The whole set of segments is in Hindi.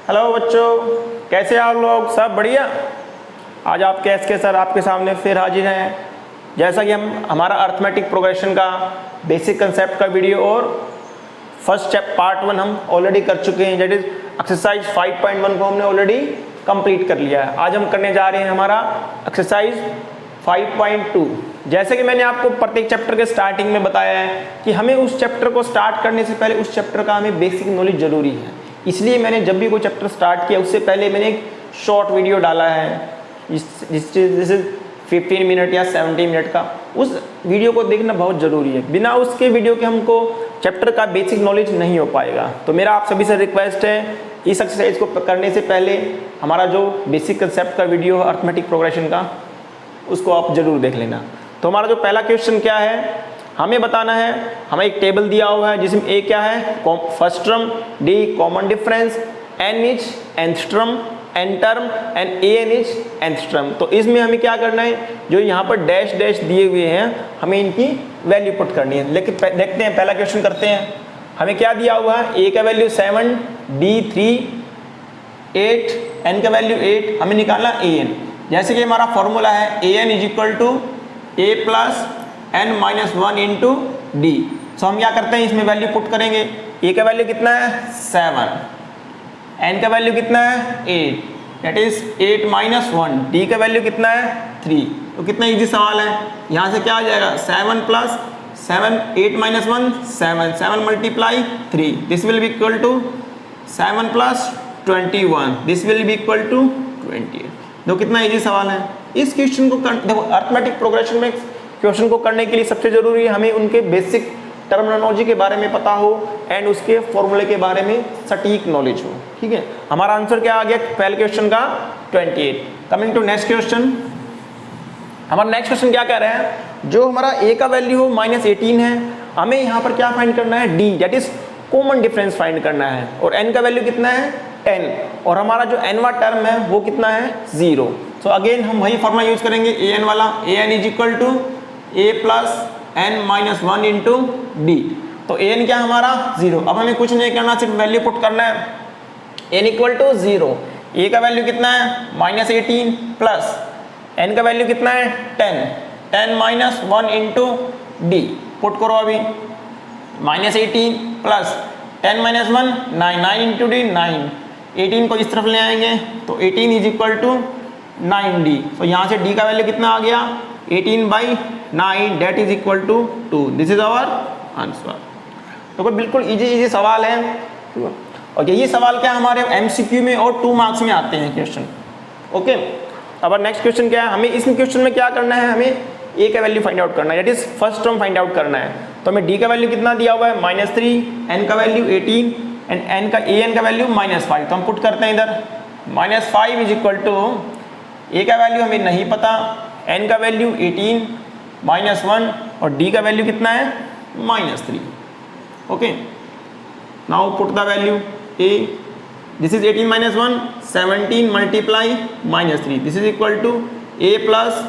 हेलो बच्चों, कैसे आप लोग? सब बढ़िया। आज आपके एसके सर आपके सामने फिर हाजिर हैं। जैसा कि हमारा अर्थमेटिक प्रोग्रेशन का बेसिक कंसेप्ट का वीडियो और फर्स्ट पार्ट 1 हम ऑलरेडी कर चुके हैं, दैट इज एक्सरसाइज 5.1 को हमने ऑलरेडी कंप्लीट कर लिया है। आज हम करने जा रहे हैं हमारा एक्सरसाइज 5.2। जैसे कि मैंने आपको प्रत्येक चैप्टर के स्टार्टिंग में बताया है कि हमें उस चैप्टर को स्टार्ट करने से पहले उस चैप्टर का हमें बेसिक नॉलेज जरूरी है। इसलिए मैंने जब भी कोई चैप्टर स्टार्ट किया उससे पहले मैंने एक शॉर्ट वीडियो डाला है, दिस इज 15 मिनट या 70 मिनट का। उस वीडियो को देखना बहुत ज़रूरी है। बिना उसके वीडियो के हमको चैप्टर का बेसिक नॉलेज नहीं हो पाएगा। तो मेरा आप सभी से रिक्वेस्ट है, इस एक्सरसाइज को करने से पहले हमारा जो बेसिक कंसेप्ट का वीडियो है अर्थमेटिक प्रोग्रेशन का, उसको आप जरूर देख लेना। तो हमारा जो पहला क्वेश्चन क्या है, हमें बताना है, हमें एक टेबल दिया हुआ है जिसमें ए क्या है, first term, D common difference, N is nth term, N term and A N is nth term. तो इसमें हमें क्या करना है, जो यहाँ पर डैश डैश दिए हुए हैं हमें इनकी वैल्यू पुट करनी है। लेकिन देखते हैं, पहला क्वेश्चन करते हैं। हमें क्या दिया हुआ है, ए का वैल्यू 7, डी 3, 8, एन का वैल्यू 8, हमें निकालना ए एन। जैसे कि हमारा फॉर्मूला है A N is equal to A plus N minus 1 into D. So हम क्या करते हैं, इसमें वैल्यू पुट करेंगे। ए का वैल्यू कितना है 7, एन का वैल्यू कितना है 8, दैट इज 8 माइनस 1, डी का वैल्यू कितना है 3। तो कितना इजी सवाल है, यहाँ से क्या आ जाएगा 7 plus 7, 8 minus 1 7, 7 multiply 3, this will be equal to 7 plus 21, this will be equal to 28। देखो कितना इजी सवाल है। इस क्वेश्चन को देखो, अर्थमेटिक प्रोग्रेशन में क्वेश्चन को करने के लिए सबसे जरूरी है हमें उनके बेसिक टर्मिनोलॉजी के बारे में पता हो एंड उसके फॉर्मूले के बारे में सटीक नॉलेज हो। ठीक है, हमारा आंसर क्या आ गया पहले क्वेश्चन का 28। कमिंग टू नेक्स्ट क्वेश्चन, हमारा नेक्स्ट क्वेश्चन क्या कह रहा है, जो हमारा ए का वैल्यू हो -18 है, हमें यहाँ पर क्या फाइंड करना है, D that is common difference find करना है, और एन का वैल्यू कितना है 10, और हमारा जो एनवा टर्म है वो कितना है 0। सो अगेन हम वही फॉर्मूला यूज करेंगे ए एन वाला, A N is equal to A plus N minus 1 into D. तो ए एन क्या हमारा 0। अब हमें कुछ नहीं करना, सिर्फ वैल्यू पुट करना है। एन इक्वल टू 0, ए का वैल्यू कितना है -18 प्लस एन का वैल्यू कितना है 10, 10 माइनस 1 इंटू डी। पुट करो अभी, -18 प्लस 10 माइनस 1 9, 9 इंटू डी 9, 18 को इस तरफ ले आएंगे तो 18 इज इक्वल टू 9d। तो यहाँ से d का वैल्यू कितना आ गया 18/9, that is equal to 2। This is our answer. तो कोई बिल्कुल इजी सवाल है, और यही सवाल क्या हमारे MCQ में और 2 मार्क्स में आते हैं क्वेश्चन। ओके, अब नेक्स्ट क्वेश्चन क्या है, हमें इस क्वेश्चन में क्या करना है, हमें a का वैल्यू फाइंड आउट करना है, that is first term find out करना है। तो हमें d का वैल्यू कितना दिया हुआ है -3, n का वैल्यू 18 एंड an का वैल्यू -5। तो हम पुट करते हैं इधर, -5 इज इक्वल टू a का वैल्यू हमें नहीं पता, n का वैल्यू 18 -1 और d का वैल्यू कितना है -3। Okay, now put the value a, this is 18 -1 17 multiply -3, this is equal to a plus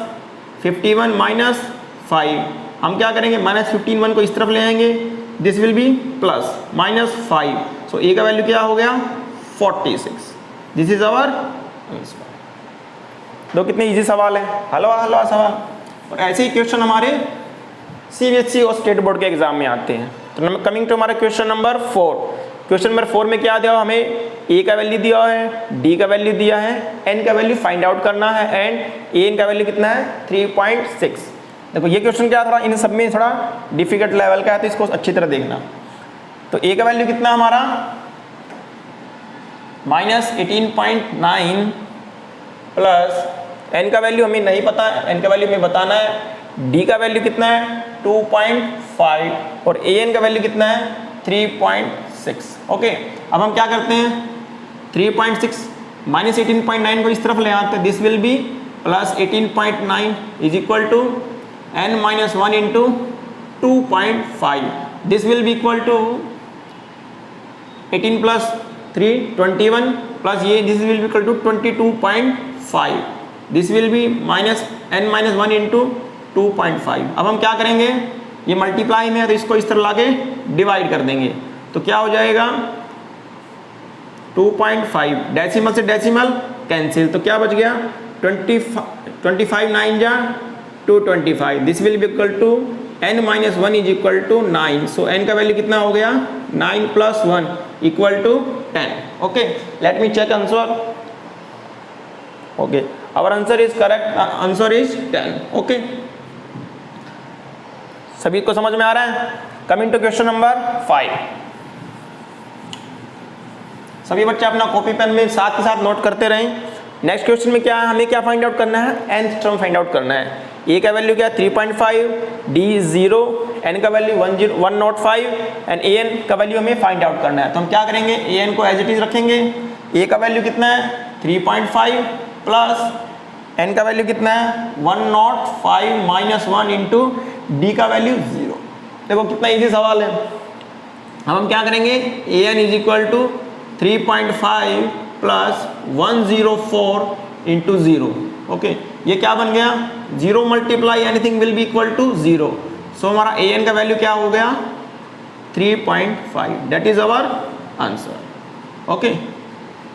51 -5। हम क्या करेंगे, -15 को इस तरफ ले आएंगे, this will be plus -5। So a का वैल्यू क्या हो गया 46। This is our answer. दो कितने इजी सवाल है, हलवा हलवा सवाल। और ऐसे ही क्वेश्चन हमारे CBSE और स्टेट बोर्ड के एग्जाम में आते हैं। तो कमिंग टू हमारा क्वेश्चन नंबर 4। क्वेश्चन नंबर 4 में क्या दिया हुआ, हमें ए का वैल्यू दिया है, डी का वैल्यू दिया है, एन का वैल्यू फाइंड आउट करना है एंड एन का वैल्यू कितना है 3.6। देखो ये क्वेश्चन क्या थोड़ा इन सब में थोड़ा डिफिकल्ट लेवल का है, तो इसको अच्छी तरह देखना। तो ए का वैल्यू कितना हमारा -18.9 प्लस एन का वैल्यू हमें नहीं पता, एन का वैल्यू हमें बताना है, डी का वैल्यू कितना है 2.5 और ए एन का वैल्यू कितना है 3.6। ओके, अब हम क्या करते हैं, 3.6 -18.9 को इस तरफ ले आते हैं, this will be plus 18.9 is equal to n minus 1 into 2.5, this will be equal to 18 plus 3 21 plus ये this will be equal to 22.5, this will be minus n minus 1 into 2.5। अब हम क्या करेंगे, ये मल्टीप्लाई में है तो इसको इस तरह लाके डिवाइड कर देंगे, तो क्या हो जाएगा 2.5, डेसिमल से डेसिमल कैंसिल, तो क्या बच गया 25 9 जा 225, this will be equal to n minus 1 is equal to 9, so n का वैल्यू कितना हो गया 9 plus 1 equal to 10। Okay, let me check answer. Okay, our answer is correct, answer is 10। Okay, सभी को समझ में आ रहा है? कमिंग टू क्वेश्चन नंबर 5, सभी बच्चे अपना कॉपी पेन में साथ के साथ नोट करते रहें। नेक्स्ट क्वेश्चन में क्या है, हमें क्या फाइंड आउट करना है, nth टर्म फाइंड आउट करना है। a का वैल्यू क्या है 3.5, d 0, n का वैल्यू 105 एंड an का वैल्यू हमें फाइंड आउट करना है। तो हम क्या करेंगे, an को एज इट इज रखेंगे, a का वैल्यू कितना है 3.5 प्लस n का वैल्यू कितना है 105 माइनस 1 इंटू डी का वैल्यू 0। देखो कितना इजी सवाल है। अब हम क्या करेंगे, an is equal to 3.5 plus 104 into 0। Okay, ये क्या बन गया 0 multiply anything will be equal to 0, so हमारा an का वैल्यू क्या हो गया 3.5, that is our answer. Okay,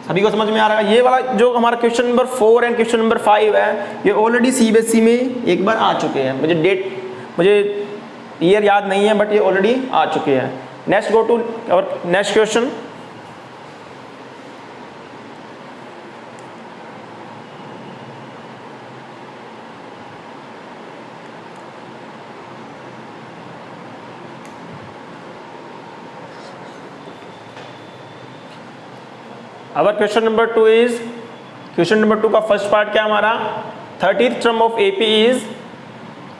सभी को समझ में आ रहा है? ये वाला जो हमारा question number 4 and question number 5 है, ये ऑलरेडी CBSE में एक बार आ चुके हैं। मुझे ईयर याद नहीं है, बट ये ऑलरेडी आ चुके हैं। नेक्स्ट गो टू और next question. Our question number 2 is, question number 2 का फर्स्ट पार्ट क्या हमारा 30th term of AP is,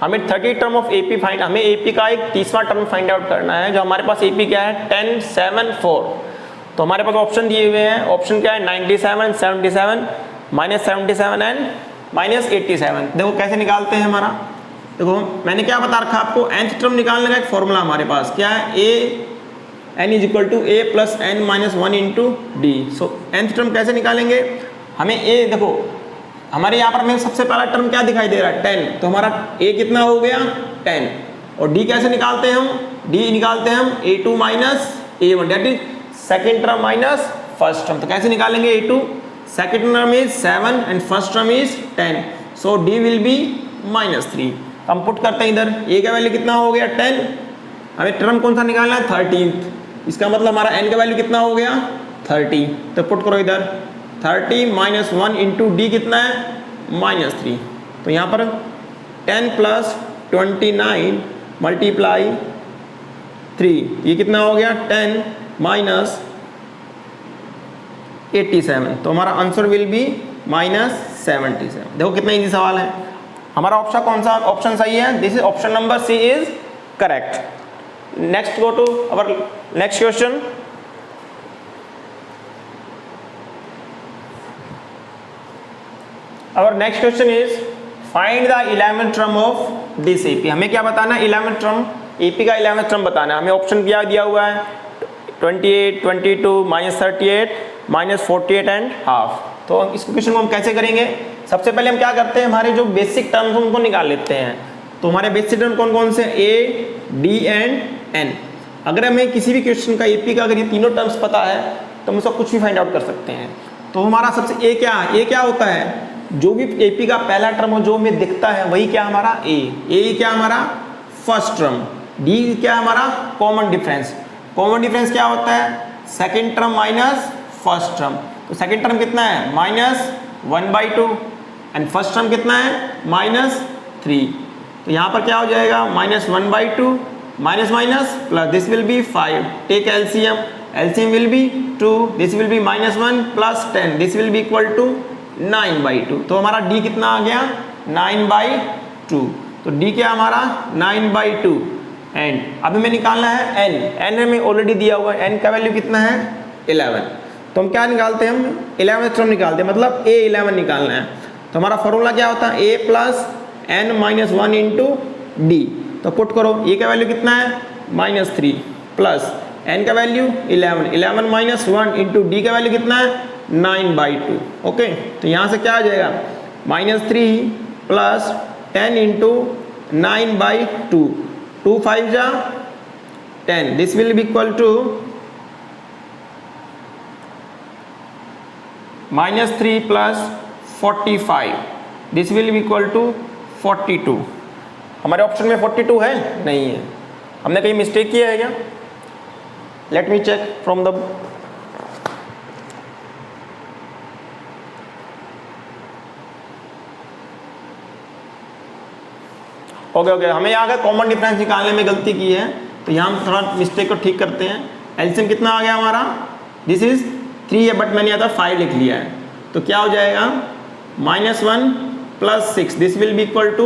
हमें 30 टर्म ऑफ AP फाइंड, हमें AP का एक 30वां टर्म फाइंड आउट करना है। जो हमारे पास AP क्या है 10 7 4, तो हमारे पास ऑप्शन दिए हुए हैं। ऑप्शन क्या है 97 77 माइनस 77 एंड माइनस 87। देखो कैसे निकालते हैं हमारा, देखो मैंने क्या बता रखा आपको, nth टर्म निकालने का एक फॉर्मूला हमारे पास क्या है, n is equal to a plus n minus 1 into D. So nth term कैसे निकालेंगे, हमें a देखो हमारे यहाँ पर हमें सबसे पहला टर्म क्या दिखाई दे रहा है 10, तो हमारा a कितना हो गया 10, और d कैसे निकालते हैं हम, d निकालते हैं हम a2 minus a1, that is second term minus first term. तो कैसे निकालेंगे a2, second term is 7 and first term is 10, so d will be -3। हम पुट करते हैं इधर, a का वैल्यू कितना हो गया 10, हमें टर्म कौन सा निकालना है 13th, इसका मतलब हमारा n का वैल्यू कितना हो गया 30, तो पुट करो इधर 30 माइनस 1 इंटू डी कितना है -3, तो यहाँ पर 10 प्लस 29 मल्टीप्लाई 3, ये कितना हो गया 10 माइनस 87, तो हमारा आंसर विल बी -77। देखो कितना इजी सवाल है। हमारा ऑप्शन कौन सा, ऑप्शन सही है, this is option number C is correct. Next go to our next question. Our next question is find the 11th term of this AP। हमें क्या बताना है 11th टर्म, AP का 11th टर्म बताना है। हमें ऑप्शन क्या दिया हुआ है 28 22 -38 -48 एंड हाफ। तो इस क्वेश्चन को हम कैसे करेंगे, सबसे पहले हम क्या करते हैं, हमारे जो बेसिक टर्म्स उनको निकाल लेते हैं। तो हमारे बेसिक टर्म कौन कौन से, A D एंड N। अगर हमें किसी भी क्वेश्चन का AP का अगर ये तीनों टर्म्स पता है तो हम उसका कुछ भी फाइंड आउट कर सकते हैं। तो हमारा सबसे A क्या होता है, जो भी AP का पहला टर्म हो जो हमें दिखता है वही क्या हमारा A क्या हमारा फर्स्ट टर्म, D क्या हमारा कॉमन डिफरेंस। कॉमन डिफरेंस क्या होता है, second term minus first term. तो सेकेंड टर्म कितना है -1/2 एंड फर्स्ट टर्म कितना है -3। तो यहाँ पर क्या हो जाएगा -1/2 minus minus plus, this will be 5, take LCM, LCM will be 2, this will be -1 plus 10, this will be equal to 9/2। तो हमारा D कितना आ गया 9/2, तो D क्या हमारा 9/2 एंड अभी हमें निकालना है N हमें ऑलरेडी दिया हुआ है, N का वैल्यू कितना है 11। तो हम क्या निकालते हैं, हम 11th टर्म निकालते हैं, मतलब A11 निकालना है। तो हमारा फॉर्मूला क्या होता है A plus N minus 1 into D. तो पुट करो, A का वैल्यू कितना है -3 प्लस N का वैल्यू 11 माइनस 1 इंटू डी का वैल्यू कितना है 9/2। ओके, तो यहाँ से क्या आ जाएगा -3 प्लस 10 इंटू 9/2, 2 5 जा 10, this will be equal to -3 plus 45, this will be equal to 42। हमारे ऑप्शन में 42 है? नहीं है। हमने कहीं मिस्टेक किया है क्या? Let me check from the okay, हमें यहाँ का कॉमन डिफरेंस निकालने में गलती की है, तो यहाँ हम थोड़ा मिस्टेक को ठीक करते हैं। एलसीएम कितना आ गया हमारा? दिस इज 3 है, बट मैंने यहाँ पर 5 लिख लिया है, तो क्या हो जाएगा? -1 plus 6, this will be equal to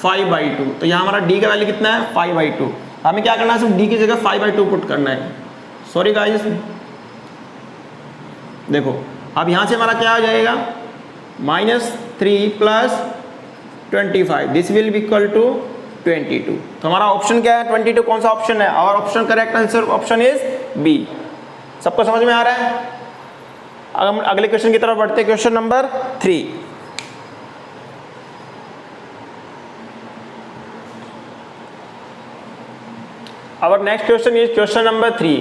5/2। तो यहाँ हमारा डी का वैल्यू कितना है? 5/2। हमें क्या करना है? सिर्फ डी की जगह 5/2 पुट करना है। सॉरी गाइस, देखो अब यहाँ से हमारा क्या आ जाएगा? -3 plus 25, this will be equal to 22। तो हमारा ऑप्शन क्या है? 22 कौन सा ऑप्शन है? और option correct answer option is B. सबको समझ में आ रहा है? अब हम अगले क्वेश्चन की तरफ बढ़ते हैं, क्वेश्चन नंबर 3। और next question is question number 3।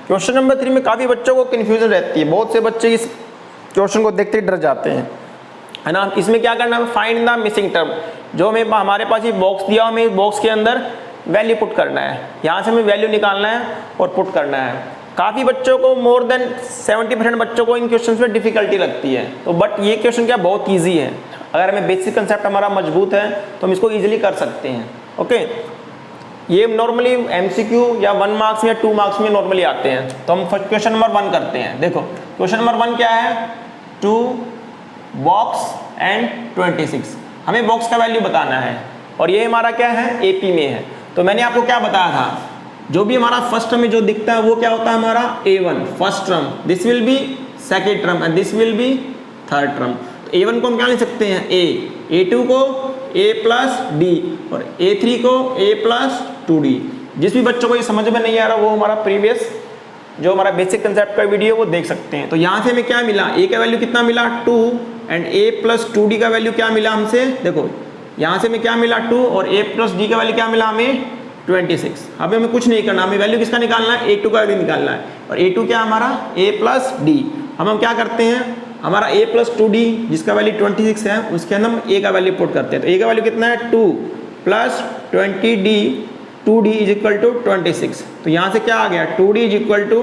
Question number 3 में काफ़ी बच्चों को कन्फ्यूजन रहती है, बहुत से बच्चे इस क्वेश्चन को देखते ही डर जाते हैं, है ना। इसमें क्या करना है? Find the missing term. जो हमें हमारे पास ये बॉक्स दिया, हमें इस बॉक्स के अंदर वैल्यू पुट करना है, यहाँ से हमें वैल्यू निकालना है और पुट करना है। काफ़ी बच्चों को, मोर देन 70% बच्चों को इन क्वेश्चन में डिफिकल्टी लगती है, तो बट ये क्वेश्चन क्या बहुत ईजी है। अगर हमें बेसिक कंसेप्ट हमारा मजबूत है तो हम इसको ईजिली कर सकते हैं। ओके, ये नॉर्मली एमसीक्यू या 1 मार्क्स या 2 मार्क्स में नॉर्मली आते हैं। तो हम फर्स्ट क्वेश्चन नंबर 1 करते हैं। देखो क्वेश्चन नंबर 1 क्या है? 2 बॉक्स एंड 26। हमें बॉक्स का वैल्यू बताना है और ये हमारा क्या है? एपी में है। तो मैंने आपको क्या बताया था? जो भी हमारा फर्स्ट टर्म में जो दिखता है वो क्या होता है? हमारा A1 first term, this will B second term and this will B third term. तो A1 को हम क्या लिख सकते हैं? A, A2 को A प्लस डी और A3 को A प्लस 2D। जिस भी बच्चों को ये समझ में नहीं आ रहा वो हमारा प्रीवियस जो हमारा बेसिक कंसेप्ट का वीडियो वो देख सकते हैं। तो यहाँ से हमें क्या मिला? A का वैल्यू कितना मिला? 2 एंड A प्लस 2D का वैल्यू क्या मिला हमसे? देखो यहाँ से हमें क्या मिला? 2 और A प्लस D का वैल्यू क्या मिला हमें? 26। अब हमें कुछ नहीं करना, हमें वैल्यू किसका निकालना है? A2 का वैल्यू निकालना है। और A2 क्या हमारा? A plus D। हम क्या करते हैं? हमारा A प्लस 2D जिसका वैल्यू 26 है उसके अंदर हम A का वैल्यू पुट करते हैं। तो A का वैल्यू कितना है? 2 plus 20D, 2D is equal to 26। तो यहाँ से क्या आ गया? 2D is equal to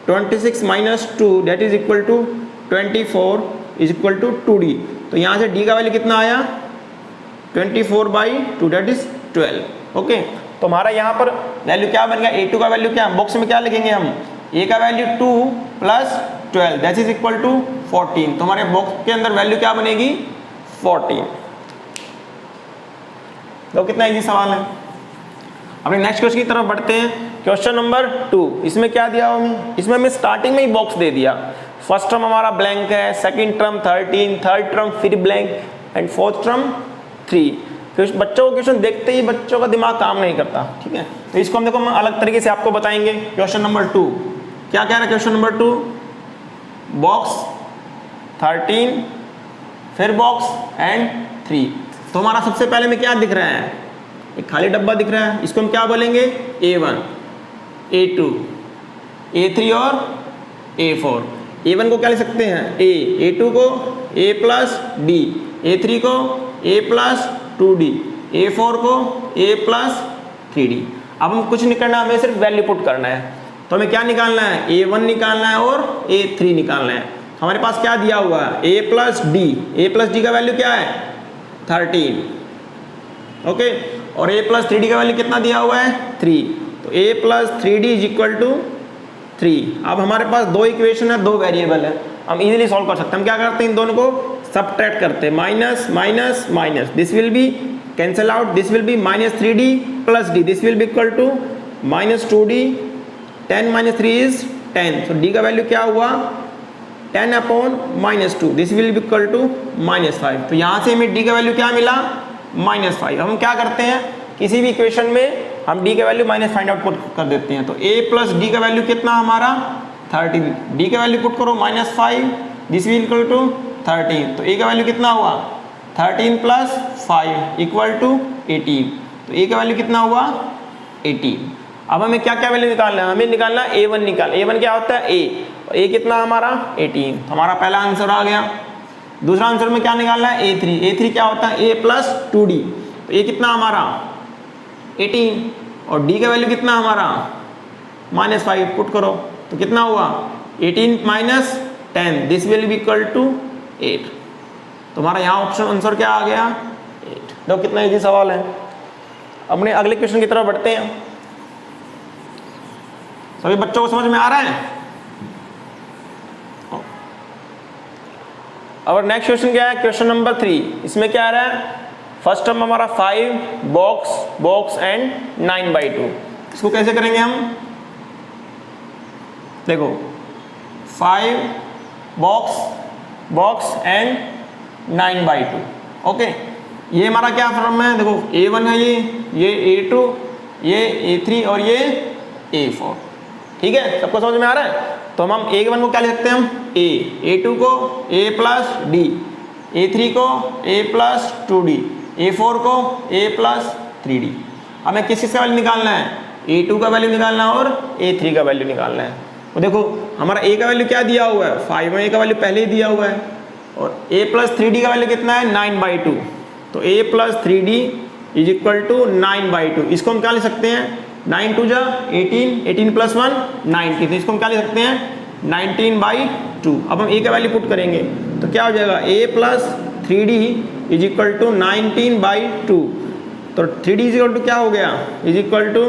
26 minus 2 that is equal to 24 is equal to 2D। तो यहाँ से D का वैल्यू कितना आया? 24/2 दैट इज 12। ओके, तो हमारा यहाँ पर वैल्यू क्या बन गया? A2 का वैल्यू क्या? बॉक्स में क्या लिखेंगे हम? A का value 2 plus 12 that is equal to 14। तो हमारे बॉक्स के अंदर वैल्यू क्या बनेगी? 14। तो कितना इजी सवाल है। अपने नेक्स्ट क्वेश्चन की तरफ बढ़ते हैं। Question number 2। इसमें क्या दिया हमें? इसमें हमें स्टार्टिंग में ही बॉक्स दे दिया। फर्स्ट टर्म हमारा ब्लैंक है, सेकंड टर्म 13, थर्ड टर्म फिर ब्लैंक एंड फोर्थ टर्म 3। बच्चों को क्वेश्चन देखते ही बच्चों का दिमाग काम नहीं करता, ठीक है। तो इसको हम देखो हम अलग तरीके से आपको बताएंगे। क्वेश्चन नंबर 2 क्या कह रहा है? क्वेश्चन नंबर 2 बॉक्स 13 फिर बॉक्स एंड 3। तो हमारा सबसे पहले में क्या दिख रहा है? एक खाली डब्बा दिख रहा है, इसको हम क्या बोलेंगे? A1, A2, A3 और A4। A1 को क्या लिख सकते हैं? A, A2 को A प्लस D, A3 को A प्लस 2D, A4 को A प्लस 3D। अब हम कुछ नहीं करना, हमें सिर्फ वैल्यू पुट करना है। तो हमें क्या निकालना है? A1 निकालना है और A3 निकालना है। हमारे पास क्या दिया हुआ है? A plus D। A plus D का वैल्यू क्या है? 13। ओके, और A प्लस 3D का वैल्यू कितना दिया हुआ है? 3। तो A plus 3D is equal to 3। अब हमारे पास दो इक्वेशन है, दो वेरिएबल है, हम इजीली सॉल्व कर सकते हैं। हम क्या करते हैं? इन दोनों को सबट्रैक्ट करते हैं। Minus minus minus, this will be cancel out, this will be -3D plus D, this will be equal to -2D। 10 minus 3 is 10। So D का वैल्यू क्या हुआ? 10/-2, this will be equal to -5। तो यहाँ से हमें D का वैल्यू क्या मिला? -5। हम क्या करते हैं? किसी भी इक्वेशन में हम D का वैल्यू -5 फाइंड आउट पुट कर देते हैं। तो A प्लस D का वैल्यू कितना हमारा? 13। D का वैल्यू पुट करो -5, दिस विल इक्वल टू 13। तो A का वैल्यू कितना हुआ? 13 प्लस 5 इक्वल टू 18। तो A का वैल्यू कितना हुआ? 18। अब हमें क्या क्या वैल्यू निकालना है? हमें निकालना A1 निकाल। A1 क्या होता है? A। और ए कितना हमारा 18। तो हमारा पहला आंसर आ गया। दूसरा आंसर में क्या निकालना है, A3। A3 क्या होता है, A प्लस 2D। तो ए कितना हमारा 18 और डी का वैल्यू कितना हमारा -5। पुट करो तो कितना हुआ 18 minus 10, this will be equal to 8। तो हमारा यहाँ ऑप्शन आंसर क्या आ गया 8। देखो कितना इजी सवाल है। अपने अगले क्वेश्चन की तरफ बढ़ते हैं। सभी बच्चों को समझ में आ रहा है। और नेक्स्ट क्वेश्चन क्या है, क्वेश्चन नंबर 3। इसमें क्या आ रहा है, फर्स्ट टर्म हमारा 5 बॉक्स एंड 9/2। इसको कैसे करेंगे हम, देखो 5 बॉक्स एंड 9/2। ओके, ये हमारा क्या फॉर्म है, देखो A1 है, ये A2, ये A3 और ये A4। ठीक है, सबको समझ में आ रहा है। तो हम A1 को क्या लिख सकते हैं हम A, A2 को A प्लस D, A3 को A प्लस 2D, A4 को A प्लस 3D। हमें किस का वैल्यू निकालना है, A2 का वैल्यू निकालना है और A3 का वैल्यू निकालना है। तो देखो हमारा A का वैल्यू क्या दिया हुआ है 5 में, A का वैल्यू पहले ही दिया हुआ है, और A प्लस 3D का वैल्यू कितना है 9/2। तो A plus 3D is equal to 9/2। इसको हम क्या लिख सकते हैं, 9 2 जा 18, 18 प्लस 1 19। तो इसको हम क्या लिख सकते हैं 19/2। अब हम A का वैल्यू पुट करेंगे तो क्या हो जाएगा A plus 3D is equal to 19/2। तो 3D इज इक्वल टू क्या हो गया, इज इक्वल टू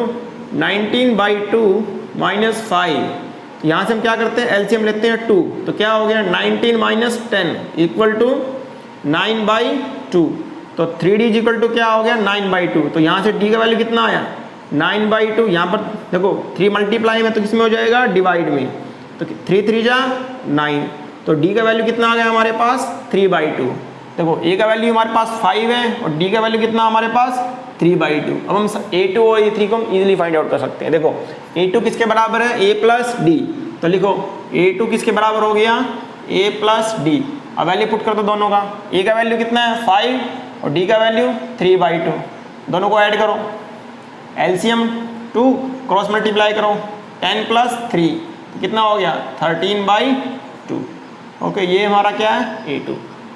19/2 माइनस 5। यहाँ से हम क्या करते हैं एलसीएम लेते हैं 2। तो क्या हो गया 19 माइनस 10 इक्वल टू 9/2। तो 3D इज इक्वल टू क्या हो गया 9/2। तो यहाँ से D का वैल्यू कितना आया 9/2। यहाँ पर देखो 3 मल्टीप्लाई में तो किसमें हो जाएगा डिवाइड में। तो 3 3 जा 9। तो D का वैल्यू कितना आ गया हमारे पास 3/2। देखो A का वैल्यू हमारे पास 5 है और D का वैल्यू कितना हमारे पास 3/2। अब हम A2 और A3 को हम इजीली फाइंड आउट कर सकते हैं। देखो A2 किसके बराबर है A प्लस D। तो लिखो A2 किसके बराबर हो गया A प्लस D। अब वैल्यू पुट कर दो दोनों का। A का वैल्यू कितना है 5 और D का वैल्यू 3/2। दोनों को ऐड करो, एलसीएम 2 क्रॉस मल्टीप्लाई करो, 10 प्लस 3 कितना हो गया 13/2। ओके, ये हमारा क्या है A2।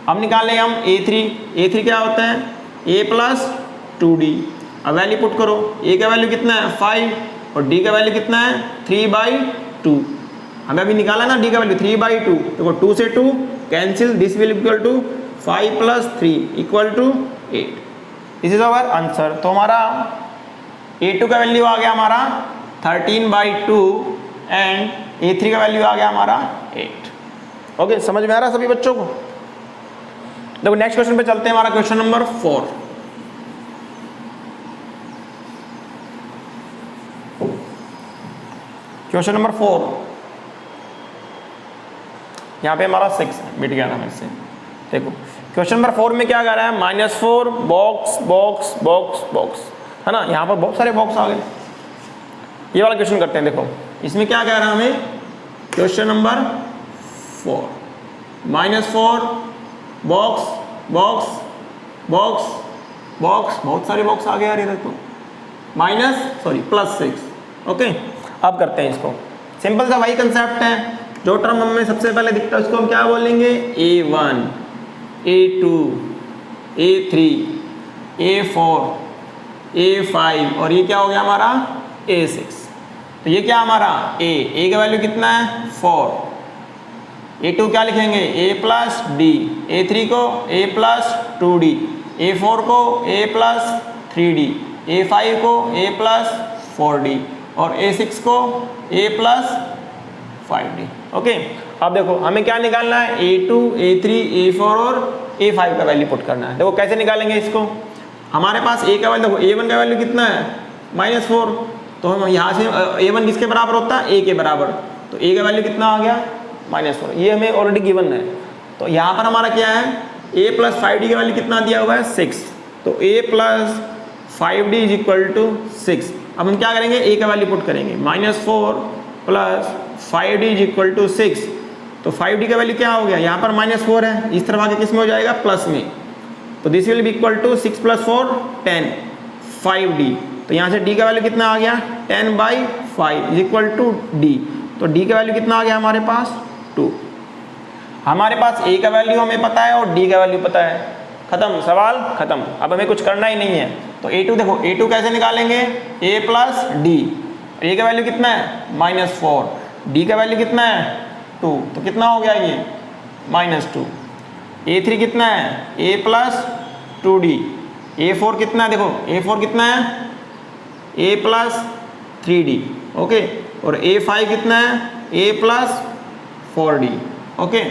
अब निकाल लेंगे हम A3। A3 क्या होता है A प्लस 2D। अब वैल्यू पुट करो, A का वैल्यू कितना है 5 और D का वैल्यू कितना है 3/2। हमें अभी निकाला ना D का वैल्यू 3/2। देखो 2 से 2 cancel, this will equal to 5 plus 3 equal to 8। This is our answer. तो हमारा A2 का वैल्यू आ गया हमारा 13/2 एंड A3 का वैल्यू आ गया हमारा 8। ओके, समझ में आ रहा है सभी बच्चों को। देखो नेक्स्ट क्वेश्चन पे चलते हैं, हमारा क्वेश्चन नंबर 4। क्वेश्चन नंबर 4 यहाँ पे हमारा 6 है, मिट गया था मेरे से। देखो क्वेश्चन नंबर 4 में क्या कह रहा है -4 बॉक्स है ना। यहाँ पर बहुत सारे बॉक्स आ गए। ये वाला क्वेश्चन करते हैं। देखो इसमें क्या कह रहा है हमें, क्वेश्चन नंबर 4 -4 बॉक्स, बहुत सारे बॉक्स आ गए यार इधर तो, +6। ओके, अब करते हैं इसको। सिंपल सा वही कंसेप्ट है, जो टर्म हमें सबसे पहले दिखता है उसको हम क्या बोलेंगे A1, A2, A3, A4, A5 और ये क्या हो गया हमारा A6। तो ये क्या हमारा A का वैल्यू कितना है 4। A2 क्या लिखेंगे A प्लस D, A3 को A प्लस 2D, A4 को A प्लस 3D, A5 को A प्लस 4D और A6 को A प्लस 5D। ओके, अब देखो हमें क्या निकालना है A2, A3, A4 और A5 का वैल्यू पुट करना है। देखो कैसे निकालेंगे इसको, हमारे पास A का वैल्यू देखो A1 का वैल्यू कितना है -4। तो हम यहाँ से A1 किसके बराबर होता है A के बराबर। तो A का वैल्यू कितना आ गया -4, ये हमें ऑलरेडी गिवन है। तो यहाँ पर हमारा क्या है A प्लस 5D का वैल्यू कितना दिया हुआ है 6। तो A plus 5D is equal to 6। अब हम क्या करेंगे A का वैल्यू पुट करेंगे, -4 plus 5D is equal to 6। तो 5D का वैल्यू क्या हो गया, यहाँ पर -4 है, इस तरफ आके किस में हो जाएगा प्लस में। तो this will be equal to 6 + 4 10 5D। तो यहाँ से D का वैल्यू कितना आ गया 10/5 इज इक्वल टू D। तो डी का वैल्यू कितना आ गया हमारे पास 2। हमारे पास ए का वैल्यू हमें पता है और डी का वैल्यू पता है, खत्म, सवाल खत्म। अब हमें कुछ करना ही नहीं है। तो a2 देखो, a2 कैसे निकालेंगे, a प्लस डी, a का वैल्यू कितना है -4, d का वैल्यू कितना है 2, तो कितना हो गया ये -2। a3 कितना है a प्लस 2d, a4 कितना है, देखो a4 कितना है a प्लस 3d, ओके, और a5 कितना है a प्लस 4d, ओके।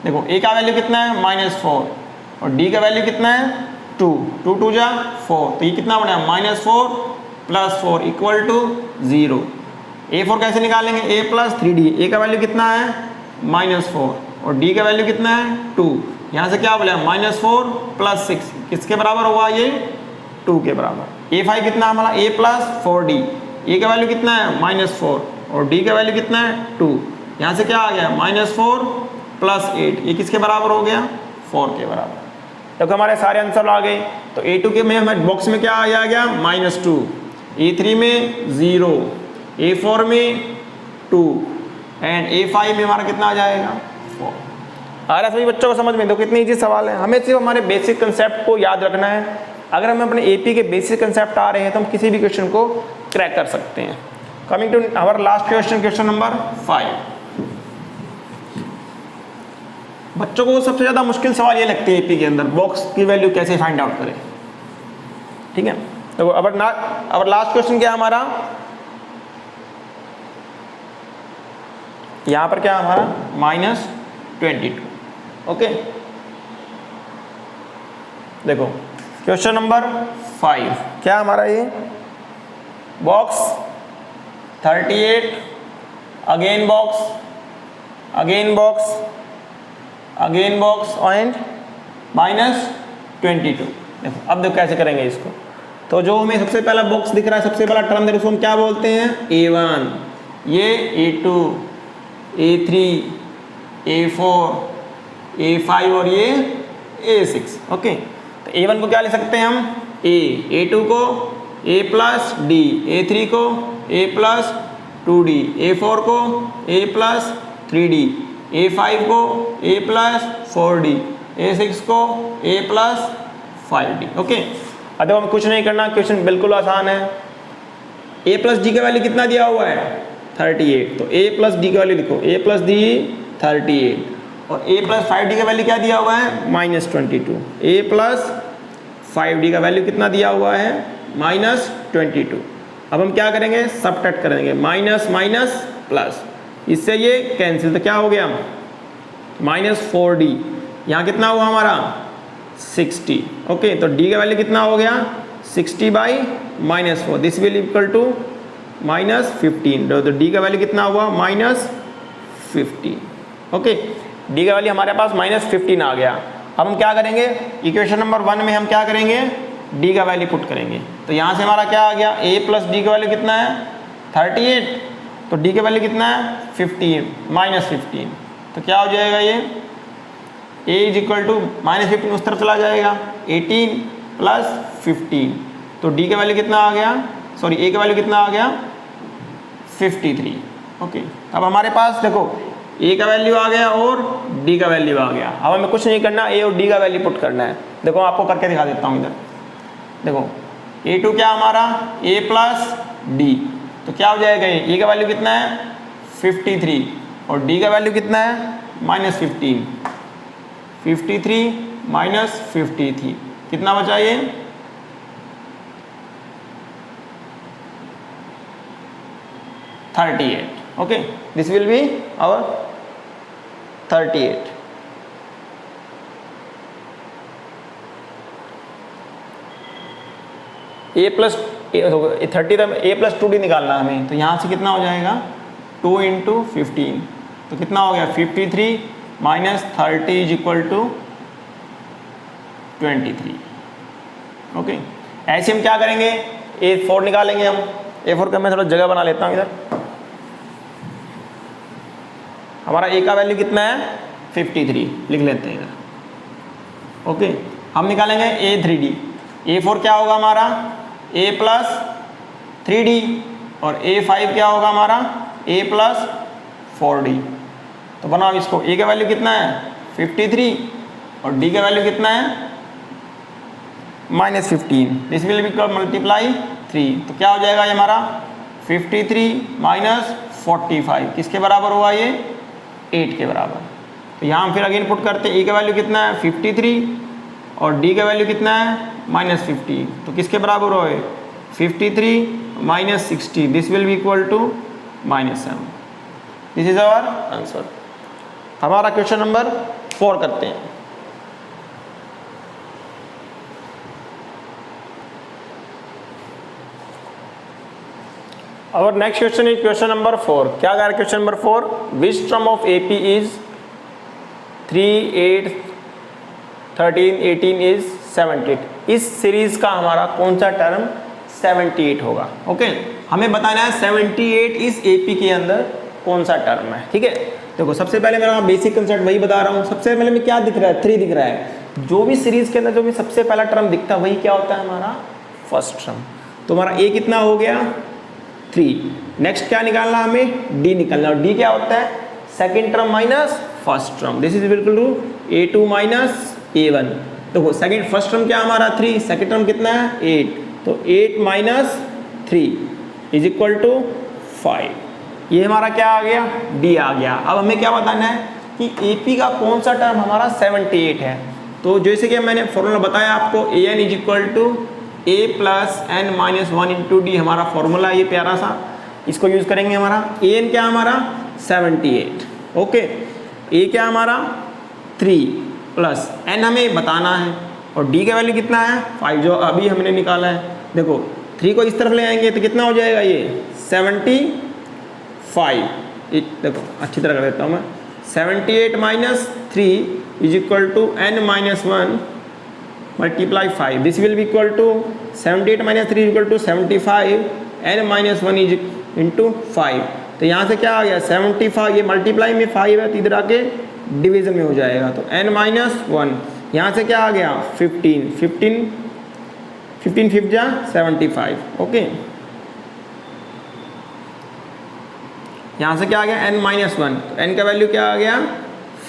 देखो a का वैल्यू कितना है -4 और d का वैल्यू कितना है 2, 2 2 जा 4, तो ये कितना बना -4 प्लस 4 इक्वल टू 0। a4 कैसे निकालेंगे, a प्लस 3d, a का वैल्यू कितना है -4 और d का वैल्यू कितना है 2, यहाँ से क्या बोला -4 प्लस 6 किसके बराबर हुआ, ये 2 के बराबर। a5 कितना हमारा a प्लस 4d, a का वैल्यू कितना है -4 और d का वैल्यू कितना है 2, यहाँ से क्या आ गया -4 प्लस 8, ये किसके बराबर हो गया 4 के बराबर। तो हमारे सारे आंसर आ गए। तो a2 के में हमारे बॉक्स में क्या आ गया -2, a3 में 0, a4 में 2 एंड a5 में हमारा कितना आ जाएगा 4। आ रहा है सभी बच्चों को समझ में? तो कितनी ईजी सवाल है, हमें सिर्फ हमारे बेसिक कंसेप्ट को याद रखना है। अगर हमें अपने एपी के बेसिक कंसेप्ट आ रहे हैं तो हम किसी भी क्वेश्चन को क्रैक कर सकते हैं। Coming to our last question, question number 5। बच्चों को सबसे ज़्यादा मुश्किल सवाल ये लगते हैं एपी के अंदर, बॉक्स की वैल्यू कैसे फाइंड आउट करें, ठीक है। तो अब लास्ट क्वेश्चन क्या है हमारा, यहाँ पर क्या है हमारा -22, ओके। देखो क्वेश्चन नंबर 5 क्या हमारा, ये box 38 again box again box again box and -22। देखो अब देखो कैसे करेंगे इसको। तो जो हमें सबसे पहला बॉक्स दिख रहा है, सबसे पहला टर्म देखो, उसको हम क्या बोलते हैं a1, ये a2, a3, a4, a5 और ये a6, ओके। तो a1 को क्या ले सकते हैं हम a, a2 को a प्लस डी, a3 को a प्लस 2d, a4 को a प्लस 3d, a5 को a प्लस 4d, a6 को a प्लस 5d, ओके। अब देखो हमें कुछ नहीं करना, क्वेश्चन बिल्कुल आसान है। a प्लस डी का वैल्यू कितना दिया हुआ है 38, तो a प्लस डी का वैल्यू लिखो, a प्लस डी 38 और a प्लस 5d का वैल्यू क्या दिया हुआ है -22। a प्लस 5d का वैल्यू कितना दिया हुआ है -22। अब हम क्या करेंगे, सबट्रैक्ट करेंगे, माइनस माइनस प्लस, इससे ये कैंसिल, तो क्या हो गया -4d, यहाँ कितना हुआ हमारा 60, ओके। तो d का वैल्यू कितना हो गया 60/-4, दिस विल इक्वल टू -15। तो d का वैल्यू कितना हुआ -15, ओके। d का वैल्यू हमारे पास -15 आ गया। अब हम क्या करेंगे, इक्वेशन नंबर 1 में हम क्या करेंगे, d का वैल्यू पुट करेंगे। तो यहाँ से हमारा क्या आ गया, a प्लस डी का वैल्यू कितना है 38, तो d का वैल्यू कितना है 15, तो क्या हो जाएगा ये a इज इक्वल टू -15 उस तरफ चला जाएगा, 18 प्लस 15, तो d का वैल्यू कितना आ गया, सॉरी a का वैल्यू कितना आ गया 53, ओके। अब हमारे पास देखो a का वैल्यू आ गया और d का वैल्यू आ गया। अब हमें कुछ नहीं करना, a और d का वैल्यू पुट करना है। देखो आपको करके दिखा देता हूँ इधर, देखो a2 क्या हमारा a प्लस डी, तो क्या हो जाएगा ये, a का वैल्यू कितना है 53 और d का वैल्यू कितना है -15, 53 -53 कितना बचा ये 38, okay. This will be our 38। a plus 30 a plus 2d निकालना है हमें, तो यहाँ से कितना हो जाएगा 2 × 15, तो कितना हो गया 53 -30 इज इक्वल टू 23, ओके। ऐसे हम क्या करेंगे, a4 निकालेंगे हम, a4 का मैं थोड़ा जगह बना लेता हूँ इधर। हमारा a का वैल्यू कितना है 53, लिख लेते हैं इधर, ओके। हम निकालेंगे a3d, a4 क्या होगा हमारा a प्लस 3d और a5 क्या होगा हमारा a प्लस 4d। तो बनाओ इसको, a का वैल्यू कितना है 53 और d का वैल्यू कितना है -15। This will B multiply 3। तो क्या हो जाएगा ये हमारा 53 माइनस 45 किसके बराबर हुआ ये 8 के बराबर। तो यहाँ हम फिर अगेन पुट करते हैं, a का वैल्यू कितना है 53 और d का वैल्यू कितना है -15। तो किसके बराबर हुआ है 53 minus 60। This will be equal to -7। This is our answer. हमारा क्वेश्चन नंबर 4 करते हैं। Our next question is question number 4। क्या कह रहा है question number 4? Which term of AP is 3, 8, 13, 18 is 78। इस सीरीज का हमारा कौन सा टर्म 78 होगा? ओके हमें बताना है 78 इस AP के अंदर कौन सा टर्म है। ठीक है, देखो सबसे पहले मैं बेसिक कंसेप्ट वही बता रहा हूँ। सबसे पहले में क्या दिख रहा है 3 दिख रहा है। जो भी सीरीज के अंदर जो भी सबसे पहला टर्म दिखता है वही क्या होता है हमारा फर्स्ट टर्म। तो हमारा A कितना हो गया 3। नेक्स्ट क्या निकालना हमें D निकालना, और D क्या होता है second term minus first term. This is equal to A2 minus A1। देखो सेकेंड फर्स्ट टर्म क्या हमारा 3, सेकेंड टर्म कितना है 8। तो 8 माइनस 3 इज इक्वल टू 5। ये हमारा क्या आ गया D आ गया। अब हमें क्या बताना है कि AP का कौन सा टर्म हमारा 78 है। तो जैसे कि मैंने फॉर्मूला बताया आपको AN is equal to a plus N minus 1 into D हमारा फॉर्मूला ये प्यारा सा, इसको यूज करेंगे। हमारा an क्या हमारा 78, ओके a क्या हमारा 3 प्लस n हमें बताना है और d का वैल्यू कितना है 5 जो अभी हमने निकाला है। देखो 3 को इस तरफ ले आएंगे तो कितना हो जाएगा ये 75। देखो अच्छी तरह कर देता हूँ मैं 78 minus 3 is equal to n minus 1 multiply 5। This will be equal to 78 minus 3 equal to 75 n minus 1 is into 5। तो यहाँ से क्या आ गया 75, ये मल्टीप्लाई में 5 है तो इधर आके डिवीजन में हो जाएगा। तो n माइनस 1 यहाँ से क्या आ गया 15 5 जा 75, ओके। यहाँ से क्या आ गया n माइनस 1, तो n का वैल्यू क्या आ गया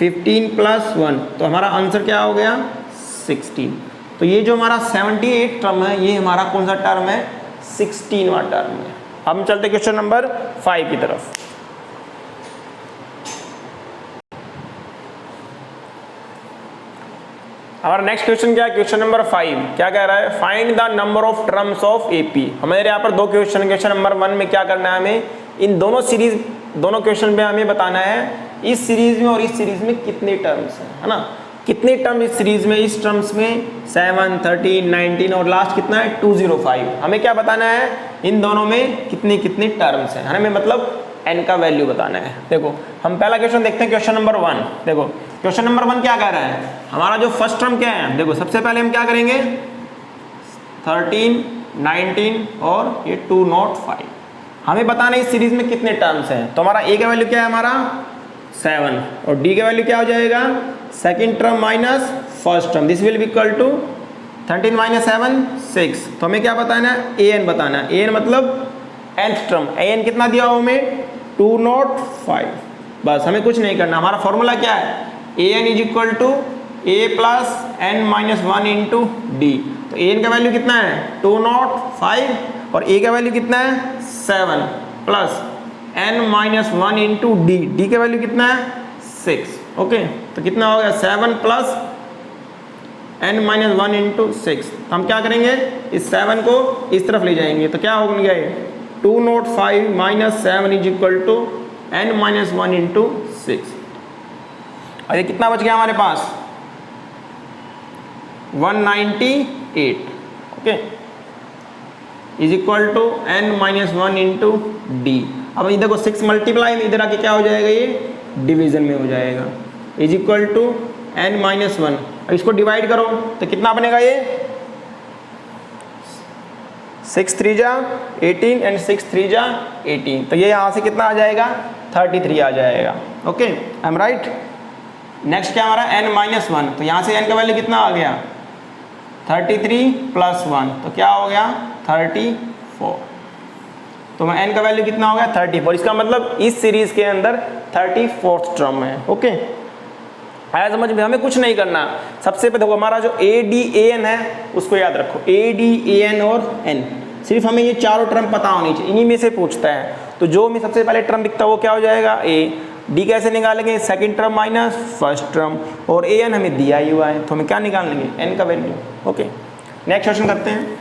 15 प्लस 1, तो हमारा आंसर क्या हो गया 16। तो ये जो हमारा 78 टर्म है ये हमारा कौन सा टर्म है 16वां टर्म है। अब हम चलते क्वेश्चन नंबर 5 की तरफ। हमारा नेक्स्ट क्वेश्चन क्या है क्वेश्चन नंबर 5। क्या कह रहा है find the number of terms of AP. हमारे यहाँ पर दो क्वेश्चन, क्वेश्चन नंबर 1 में क्या करना है हमें इन दोनों क्वेश्चन में हमें बताना है इस सीरीज में और इस सीरीज में कितने टर्म्स हैं, है ना। कितने टर्म इस सीरीज में, इस टर्म्स में 7, 13, 19 और लास्ट कितना है 205। हमें क्या बताना है इन दोनों में कितने कितने टर्म्स हैं, हमें मतलब n का वैल्यू बताना है। देखो हम पहला क्वेश्चन देखते हैं क्वेश्चन नंबर 1। देखो क्वेश्चन नंबर 1 क्या कह रहा है हमारा जो फर्स्ट टर्म क्या है। देखो सबसे पहले हम क्या करेंगे 13, 19 और ये 205 हमें बताना है इस सीरीज में कितने टर्म्स हैं। तो हमारा a का वैल्यू क्या है हमारा 7 और d का वैल्यू क्या हो जाएगा second term minus first term. This will be equal to 13 minus 7 6। तो हमें क्या बताना है an बताना है। an मतलब nth टर्म, an कितना दिया हो हमें 205। बस हमें कुछ नहीं करना, हमारा फॉर्मूला क्या है an is equal to a plus n minus 1 into D. तो an का वैल्यू कितना है 205 और a का वैल्यू कितना है 7 plus n minus 1 into D. D का वैल्यू कितना है 6, ओके। तो कितना हो गया 7 प्लस n माइनस 1 इंटू 6। हम क्या करेंगे इस 7 को इस तरफ ले जाएंगे तो क्या हो गया 205 minus 7 is equal to n minus 1 into 6। और ये कितना बच गया हमारे पास 198, okay is equal to n minus 1 into D. अब इधर को 6 मल्टीप्लाई में इधर आके क्या हो जाएगा ये डिवीजन में हो जाएगा is equal to n minus 1। अब इसको डिवाइड करो तो कितना बनेगा ये 6 3 जा 18 एंड 6 3 जा 18। तो ये यहाँ से कितना आ जाएगा 33 आ जाएगा, okay I am right. Next क्या हमारा n माइनस 1, तो यहाँ से n का वैल्यू कितना आ गया 33 प्लस 1 तो क्या हो गया 34। तो n का वैल्यू कितना हो गया 34। इसका मतलब इस सीरीज के अंदर 34th टर्म है। ओके, आया समझ में? हमें कुछ नहीं करना, सबसे पहले देखो हमारा जो ADAN है उसको याद रखो, ADAN और n, सिर्फ हमें ये चारों टर्म पता होनी चाहिए, इन्हीं में से पूछता है। तो जो हमें सबसे पहले टर्म दिखता है वो क्या हो जाएगा A। D कैसे निकालेंगे? Second term minus first term, और AN हमें दिया ही हुआ है तो हमें क्या निकालेंगे? n का वैल्यू। ओके, नेक्स्ट क्वेश्चन करते हैं।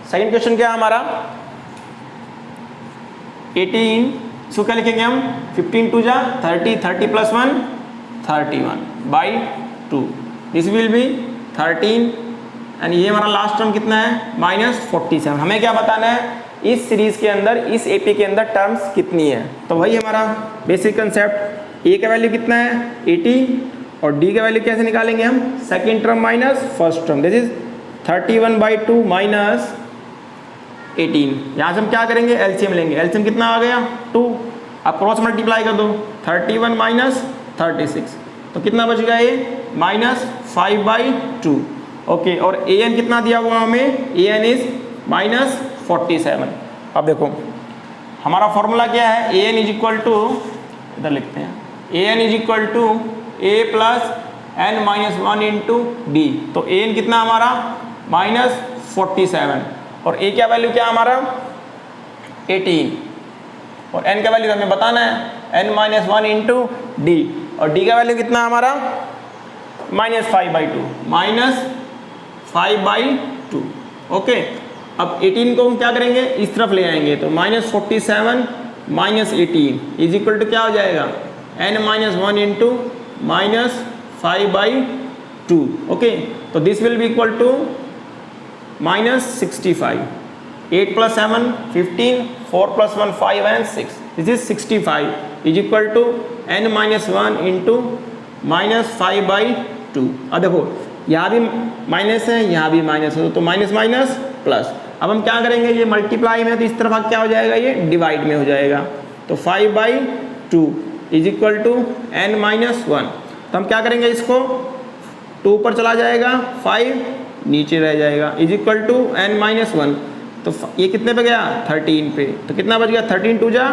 सेकंड क्वेश्चन क्या है हमारा? 18, इसको क्या लिखेंगे हम? 15 2 जा 30, 30 plus 1 31 by 2, this will B 13, and ये हमारा लास्ट टर्म कितना है? माइनस 47। हमें क्या बताना है? इस सीरीज के अंदर, इस AP के अंदर टर्म्स कितनी है। तो वही हमारा बेसिक कंसेप्ट, A का वैल्यू कितना है? 18, और D का वैल्यू कैसे निकालेंगे हम? Second term minus first term, this is 31/2 minus 18। यहाँ से हम क्या करेंगे? एलसीएम लेंगे। एलसीएम कितना आ गया? 2। अब क्रॉस मल्टीप्लाई कर दो, 31 माइनस 36, तो कितना बच गया? ये माइनस 5/2। ओके, और AN कितना दिया हुआ हमें? AN is minus 47। अब देखो हमारा फॉर्मूला क्या है? AN इज इक्वल टू, इधर लिखते हैं, AN is equal to A plus n minus 1 into D। तो AN कितना हमारा? माइनस 47, और A क्या वैल्यू क्या हमारा? 18, और n का वैल्यू हमें बताना है, n माइनस 1 इंटू D, और D का वैल्यू कितना हमारा? Minus 5/2, minus 5/2। ओके, अब 18 को हम क्या करेंगे? इस तरफ ले आएंगे, तो minus 47 minus 18 is equal to क्या हो जाएगा? n minus 1 into minus 5/2। Okay, तो this will be equal to minus 65। 8 plus 7 15, 4 plus 1 5 and 6, this is 65 is equal to n minus 1 into minus 5/2। अब देखो यहाँ भी माइनस है, यहाँ भी माइनस है, तो माइनस माइनस प्लस। अब हम क्या करेंगे? ये मल्टीप्लाई में, तो इस तरफ क्या हो जाएगा? ये डिवाइड में हो जाएगा, तो 5/2 is equal to n minus 1। तो हम क्या करेंगे? इसको 2 पर चला जाएगा, 5 नीचे रह जाएगा, is equal to n minus 1। तो ये कितने पे गया? 13 पे, तो कितना बच गया? 13 2 जा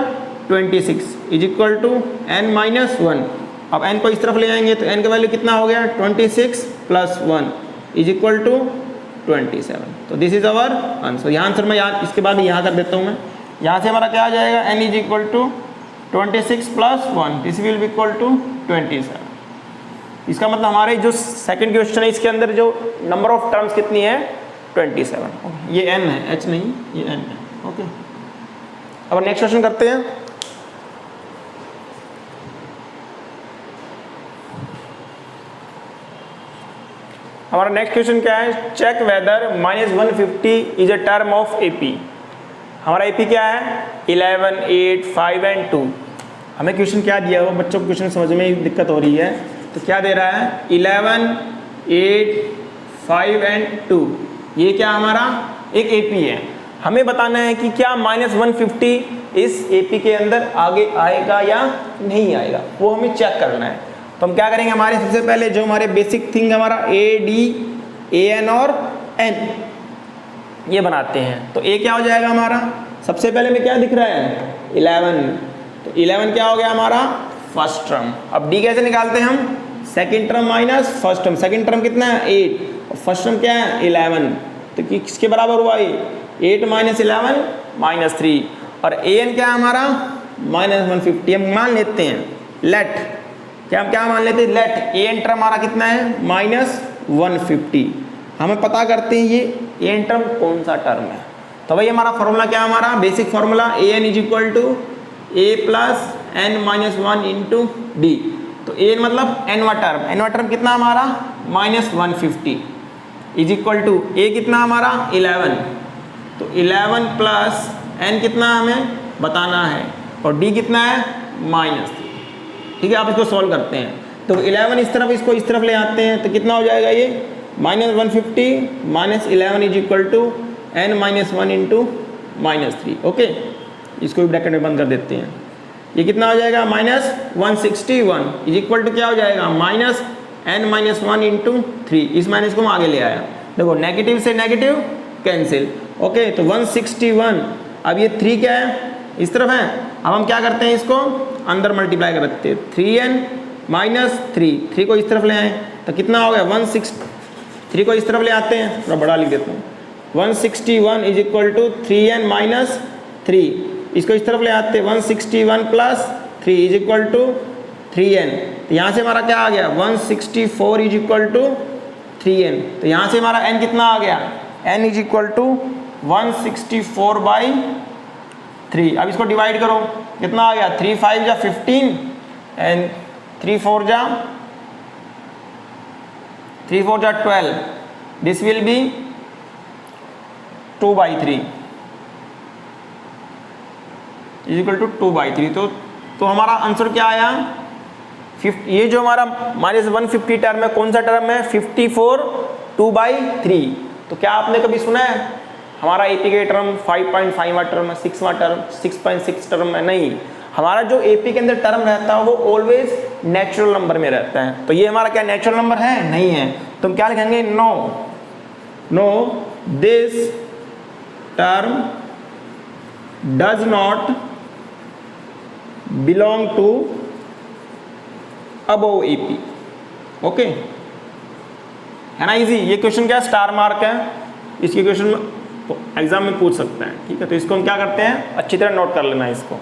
26 is equal to n minus 1। अब n को इस तरफ ले आएंगे, तो n का वैल्यू कितना हो गया? 26 प्लस 1 इज इक्वल टू 27। तो दिस इज अवर आंसर। यहाँ आंसर मैं यहाँ, इसके बाद यहाँ कर देता हूँ मैं। यहाँ से हमारा क्या आ जाएगा? n is equal to 26 plus 1, this will be equal to 27। इसका मतलब हमारे जो सेकंड क्वेश्चन है इसके अंदर जो नंबर ऑफ टर्म्स कितनी है? 27। ये n है, h नहीं, ये n है। ओके, अब नेक्स्ट क्वेश्चन करते हैं। हमारा नेक्स्ट क्वेश्चन क्या है? Check whether minus 150 is a term of AP। हमारा AP क्या है? 11, 8, 5 एंड 2। हमें क्वेश्चन क्या दिया हुआ? बच्चों को क्वेश्चन समझ में दिक्कत हो रही है, तो क्या दे रहा है? 11, 8, 5 एंड 2, ये क्या हमारा? एक AP है। हमें बताना है कि क्या माइनस 150 इस AP के अंदर आगे आएगा या नहीं आएगा, वो हमें चेक करना है। तो हम क्या करेंगे? हमारे सबसे पहले जो हमारे बेसिक थिंग हमारा ADAN और N ये बनाते हैं। तो A क्या हो जाएगा हमारा? सबसे पहले में क्या दिख रहा है? 11, तो 11 क्या हो गया हमारा? First term. अब D कैसे निकालते हैं हम? Second term minus first term. Second term कितना है? 8, और फर्स्ट टर्म क्या है? 11, तो किसके बराबर हुआ ये? 8 माइनस 11 माइनस 3, और AN क्या है हमारा? माइनस 150। हम मान लेते हैं लेट, क्या हम क्या मान लेते हैं? लेट AN टर्म हमारा कितना है? माइनस 150। हमें पता करते हैं ये AN टर्म कौन सा टर्म है। तो भाई हमारा फॉर्मूला क्या है? हमारा basic formula AN is equal to A plus n minus 1 into D। तो AN मतलब nवा टर्म कितना हमारा? Minus 150 is equal to A कितना हमारा? 11, तो 11 प्लस n कितना हमें बताना है, और D कितना है? माइनस 3। ठीक है, आप इसको सॉल्व करते हैं, तो 11 इस तरफ, इसको इस तरफ ले आते हैं, तो कितना हो जाएगा? ये minus 150 minus 11 is equal to n minus 1 into minus 3। Okay, इसको भी ब्रैकेट में बंद कर देते हैं। ये कितना हो जाएगा? माइनस 161 इज इक्वल टू क्या हो जाएगा? Minus n minus 1 into 3। इस माइनस को हम आगे ले आया, देखो नेगेटिव से नेगेटिव कैंसिल। ओके, तो 161, अब ये 3 क्या है, इस तरफ है। अब हम क्या करते हैं, इसको अंदर मल्टीप्लाई करते हैं, 3n माइनस 3 को इस तरफ ले आए तो कितना हो गया 3 को इस तरफ ले आते हैं, थोड़ा बड़ा लिख देता हूँ, 161 is equal to 3n minus 3, इसको इस तरफ ले आते हैं, 161 plus 3 is equal to 3n। तो यहाँ से हमारा क्या आ गया 164 इज इक्वल टू 3n। तो यहाँ से हमारा n कितना आ गया, n इज इक्वल टू 164/3। अब इसको डिवाइड करो, कितना आ गया, 3 5 जा 15 एंड 3 4 जा 12। This will be 2/3 is equal to 2/3। तो हमारा आंसर क्या आया, ये जो हमारा -150 टर्म है, कौन सा टर्म है, 54 2/3। तो क्या आपने कभी सुना है हमारा एपी के टर्म 5.5वां टर्म है, 6वां टर्म, 6.6 टर्म है? नहीं, हमारा जो एपी के अंदर टर्म रहता है वो ऑलवेज नेचुरल नंबर में रहता है। तो ये हमारा क्या नेचुरल नंबर है? नहीं है। तो हम क्या लिखेंगे, no this term does not belong to above AP. Okay, है ना इजी। ये क्वेश्चन क्या स्टार मार्क है, इसके क्वेश्चन एग्जाम में पूछ सकते हैं। ठीक है, तो इसको हम क्या करते हैं, अच्छी तरह नोट कर लेना है इसको।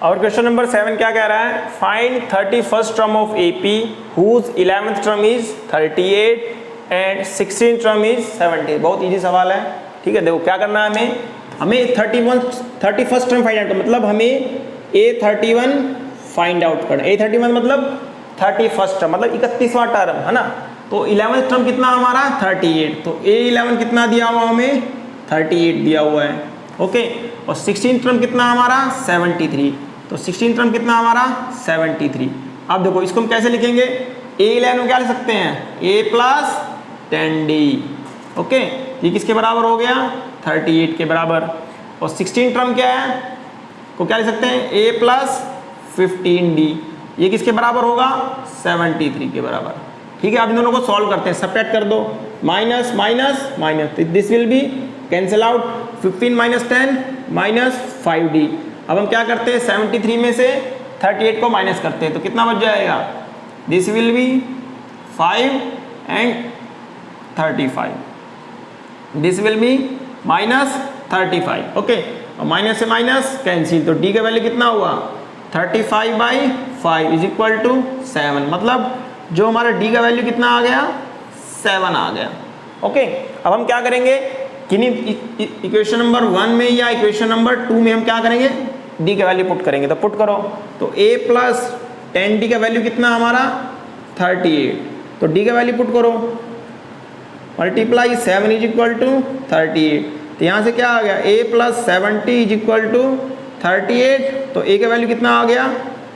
और क्वेश्चन नंबर 7 क्या कह रहा है, find 31st term of AP whose 11th term is 38 and 16th term is 70। बहुत इजी सवाल है। ठीक है, देखो क्या करना है, हमें 31st टर्म फाइंड आउट, मतलब हमें A31 फाइंड आउट करना। A31 मतलब 31st टर्म, मतलब 31वां टर्म है ना। तो 11th टर्म कितना हमारा 38, तो A11 कितना दिया हुआ हमें 38 दिया हुआ है। ओके, और 16th टर्म कितना हमारा 73, तो 16th टर्म कितना हमारा 73। अब देखो इसको हम कैसे लिखेंगे, A11 क्या लिख सकते हैं, A प्लस 10D। ओके, ये किसके बराबर हो गया 38 के बराबर। और 16th टर्म क्या है, को क्या लिख सकते हैं, A प्लस 15D। ये किसके बराबर होगा 73 के बराबर। ठीक है, अब इन दोनों को सॉल्व करते हैं, सब्ट्रैक्ट कर दो, minus minus minus, this will be cancel out, 15 minus 10 minus 5D। अब हम क्या करते हैं, 73 में से 38 को माइनस करते हैं, तो कितना बच जाएगा, this will be 5 and 35, this will be minus 35। Okay, और माइनस से माइनस कैंसिल, तो D का वैल्यू कितना हुआ 35/5 इज इक्वल टू 7। मतलब जो हमारा D का वैल्यू कितना आ गया 7 आ गया। ओके, अब हम क्या करेंगे, किन्हीं इक्वेशन नंबर 1 में या इक्वेशन नंबर 2 में हम क्या करेंगे, D का वैल्यू पुट करेंगे। तो पुट करो, तो A प्लस 10D का वैल्यू कितना हमारा 38, तो D का वैल्यू पुट करो, मल्टीप्लाई 7 इज इक्वल टू 38। तो यहाँ से क्या आ गया, A plus 70 is equal to 38, तो A का वैल्यू कितना आ गया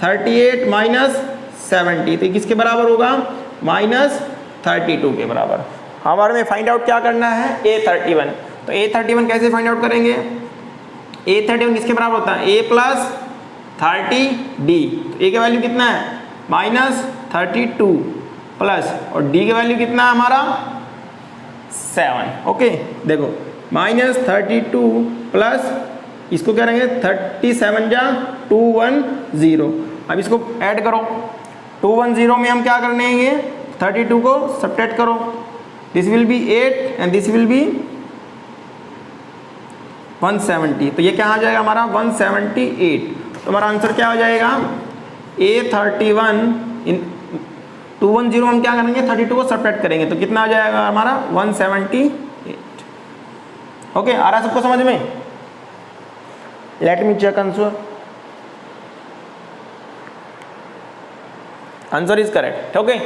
38 माइनस 70, तो किसके बराबर होगा माइनस 32 के बराबर। हमारे में फाइंड आउट क्या करना है, A31। तो A31 कैसे फाइंड आउट करेंगे, A31 किसके बराबर होता है, A प्लस 30D। तो A का वैल्यू कितना है माइनस 32 प्लस, और D का वैल्यू कितना है हमारा 7। ओके, देखो माइनस 32 प्लस, इसको क्या करेंगे 37 जा 210। अब इसको ऐड करो, 210 में हम क्या करने हैं, ये 32 को सब्ट्रैक्ट करो, this will be 8 and this will B 170। तो ये क्या आ जाएगा हमारा 178। तो हमारा आंसर क्या हो जाएगा, A31 इन 210 हम क्या करेंगे 32 को सब्ट्रैक्ट करेंगे, तो कितना आ जाएगा हमारा 178। ओके, आ रहा है सबको समझ में, let me check answer. Answer is correct. Okay,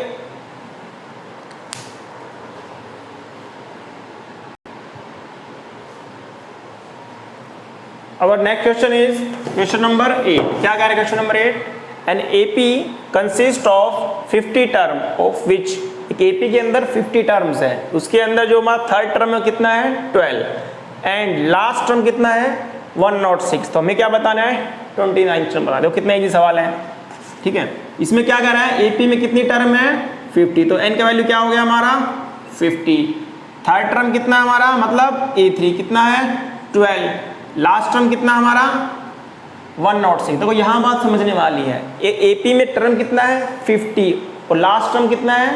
our next question is question number 8। क्या कह रहे हैं question number 8, an AP consist of 50 term of which, एक एपी के अंदर 50 टर्म्स है, उसके अंदर जो हमारा थर्ड टर्म है कितना है 12 एंड लास्ट टर्म कितना है 106। तो हमें क्या बताना है, 29 टर्म बता दो। कितना इजी सवाल है, ठीक है। इसमें क्या कर रहा है, AP में कितनी टर्म है 50, तो n का वैल्यू क्या हो गया हमारा 50। थर्ड टर्म कितना हमारा, मतलब A3 कितना है 12, लास्ट टर्म कितना हमारा 106। देखो यहाँ बात समझने वाली है, AP में टर्म कितना है 50 और लास्ट टर्म कितना है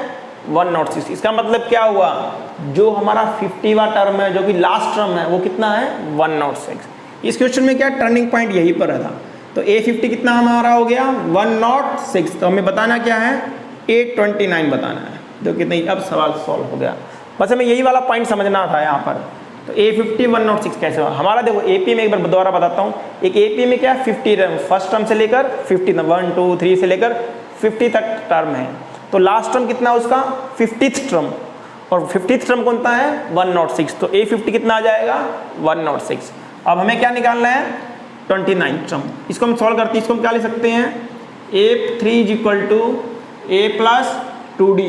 106। इसका मतलब क्या हुआ, जो हमारा 50वां टर्म है जो कि लास्ट टर्म है वो कितना है 106। इस क्वेश्चन में क्या टर्निंग पॉइंट यही पर था। तो A50 कितना हमारा हो गया 106, तो हमें बताना क्या है A29 बताना है, जो कि नहीं। अब सवाल सॉल्व हो गया, बस हमें यही वाला पॉइंट समझना था यहाँ पर। तो A50 106 कैसे हुआ हमारा, देखो AP में एक बार दोबारा बताता हूँ। एक AP में क्या 50 टर्म, फर्स्ट टर्म से लेकर 50 1 2 3 से लेकर 50 तक टर्म है। तो लास्ट टर्म कितना उसका 50th टर्म, और 50th टर्म कौन सा है 106। तो A50 कितना आ जाएगा 106। अब हमें क्या निकालना है 29 टर्म। इसको हम सॉल्व करते हैं, इसको हम क्या ले सकते हैं, A3 is equal to A plus 2D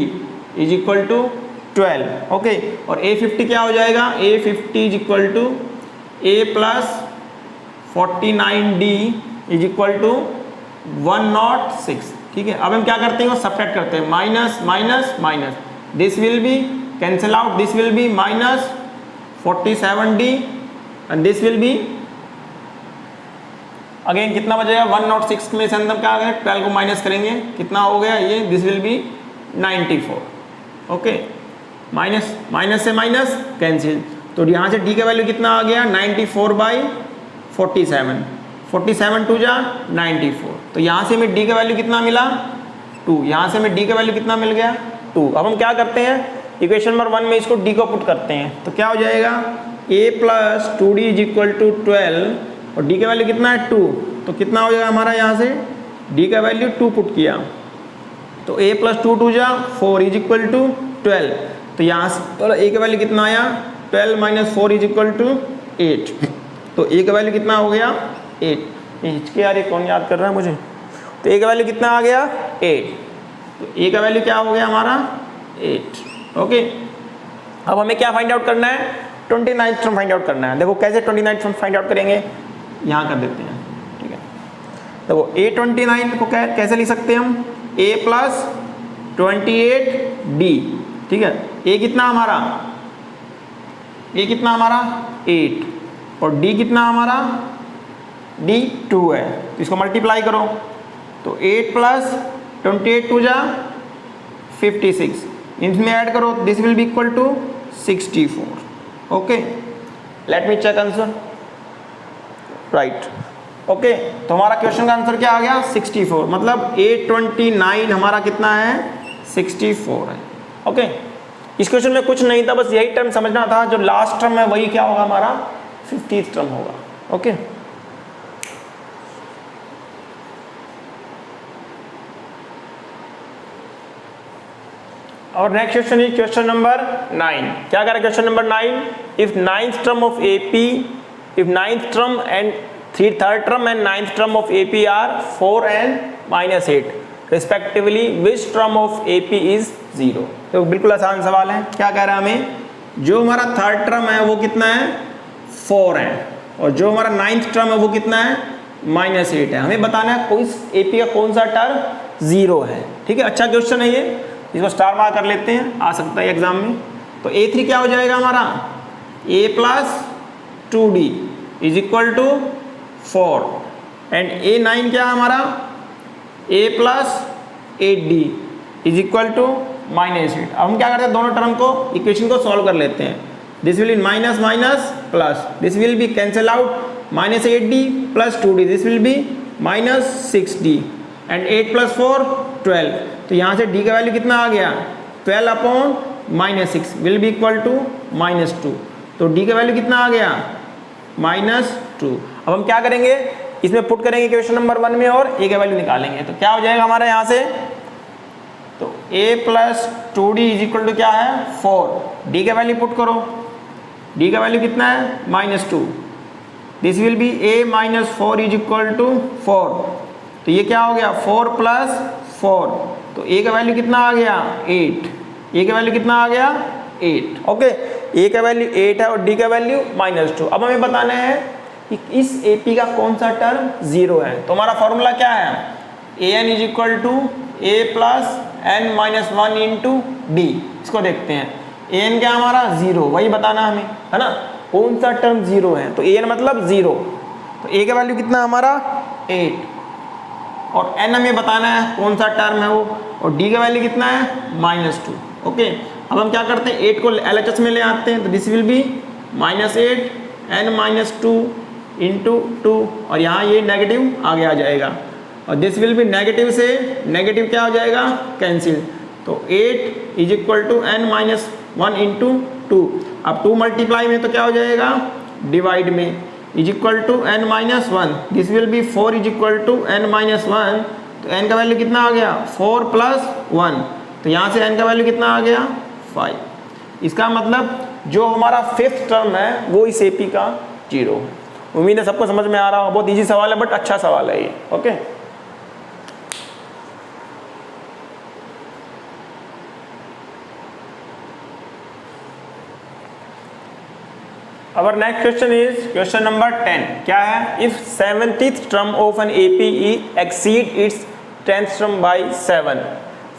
is equal to 12, okay. और A50 क्या हो जाएगा, A50 is equal to A plus 49D is equal to 106, ठीक है। अब हम क्या करते हैं, सब्ट्रैक्ट करते हैं, minus minus minus, this will be cancel out, this will be minus 47D and this will be again कितना बचेगा 106 में से अंदर क्या आ गया 12 को माइनस करेंगे, कितना हो गया ये, this will B 94, okay. Minus minus से माइनस कैंसिल, तो यहाँ से D का वैल्यू कितना आ गया 94/47, 47 टू जा 94। तो यहाँ से हमें D का वैल्यू कितना मिला 2, यहाँ से हमें D का वैल्यू कितना मिल गया 2। अब हम क्या करते हैं, इक्वेशन नंबर 1 में इसको D को पुट करते हैं, तो क्या हो जाएगा A plus 2D is equal to 12 और D का वैल्यू कितना है 2, तो कितना हो जाएगा हमारा, यहाँ से D का वैल्यू 2 पुट किया तो A प्लस 2 टू जा 4 इज इक्वल टू 12। तो यहाँ से तो A का वैल्यू कितना आया 12 माइनस 4 इज इक्वल टू 8। तो A का वैल्यू कितना हो गया 8। हिचके यार ये कौन याद कर रहा है मुझे। तो A का वैल्यू कितना आ गया 8। तो A का वैल्यू क्या हो गया हमारा 8, ओके। अब हमें क्या फाइंड आउट करना है 29 टर्म फाइंड आउट करना है। देखो कैसे 29 टर्म फाइंड आउट करेंगे, यहाँ कर देते हैं, ठीक है। देखो A29 को कैसे लिख सकते हैं हम, A प्लस 28D, ठीक है। A कितना हमारा 8 और D कितना हमारा D 2 है, तो इसको मल्टीप्लाई करो। तो 8 प्लस 28 टू जा 56, इनमें ऐड करो, this will be equal to 64, okay. Let me check answer, right, okay. तो हमारा क्वेश्चन का आंसर क्या आ गया 64, मतलब A29 हमारा कितना है 64 है, ओके। इस क्वेश्चन में कुछ नहीं था, बस यही टर्म समझना था, जो लास्ट टर्म है वही क्या होगा हमारा 50th टर्म होगा, ओके। और next question is question number 9। क्या करें question number 9, if ninth term of AP, if ninth term and third term and ninth term of AP are 4 and -8 respectively, which term of AP is 0। तो बिल्कुल आसान सवाल है। क्या कह रहा है हमें, जो हमारा थर्ड टर्म है वो कितना है 4 है, और जो हमारा नाइन्थ टर्म है वो कितना है -8 है। हमें बताना है कोई AP का कौन सा टर्म 0 है, ठीक है। अच्छा क्वेश्चन है ये, इसको स्टार मार्क कर लेते हैं, आ सकता है एग्जाम में। तो A3 क्या हो जाएगा हमारा A plus 2D is equal to 4 and A9 क्या है हमारा A plus 8D is equal to -8। अब हम क्या करते हैं, दोनों टर्म को इक्वेशन को सॉल्व कर लेते हैं। This will be minus minus plus, this will be cancel out, -8D plus 2D, this will B -6D and 8 plus 4 12। तो यहाँ से D का वैल्यू कितना आ गया 12/-6 विल बी इक्वल टू -2। तो D का वैल्यू कितना आ गया -2। अब हम क्या करेंगे, इसमें पुट करेंगे क्वेश्चन नंबर 1 में और A का वैल्यू निकालेंगे। तो क्या हो जाएगा हमारा यहाँ से, तो A plus 2D is equal to क्या है 4, D का वैल्यू पुट करो, D का वैल्यू कितना है -2, this will be A minus 4 is equal to 4। तो ये क्या हो गया 4 प्लस 4, तो A का वैल्यू कितना आ गया 8, A का वैल्यू कितना आ गया 8, ओके। A का वैल्यू 8 है और D का वैल्यू -2। अब हमें बताना है कि इस AP का कौन सा टर्म 0 है। तो हमारा फॉर्मूला क्या है, an is equal to a plus n minus 1 into D. इसको देखते हैं, an क्या हमारा 0, वही बताना हमें, है ना, कौन सा टर्म 0 है। तो an मतलब 0, तो a का वैल्यू कितना हमारा 8, और n हमें बताना है कौन सा टर्म है वो, और d का वैल्यू कितना है -2। ओके, अब हम क्या करते हैं, 8 को LHS में ले आते हैं, तो this will be -8 n -2 into 2, और यहाँ ये नेगेटिव आगे आ जाएगा, और दिस विल बी नेगेटिव से नेगेटिव क्या हो जाएगा, कैंसिल। तो 8 is equal to n -1 into 2। अब 2 मल्टीप्लाई में तो क्या हो जाएगा, डिवाइड में, is equal to n -1, this will be 4 is equal to n -1। तो n का वैल्यू कितना आ गया, 4 प्लस 1, तो यहाँ से n का वैल्यू कितना आ गया, 5। इसका मतलब जो हमारा 5th टर्म है वो इस AP का 0 है। उम्मीद है सबको समझ में आ रहा हो, बहुत इजी सवाल है बट अच्छा सवाल है ये। Okay, Our next question is question number 10. क्या है, if 70th term of an AP exceed its 10th term by 7,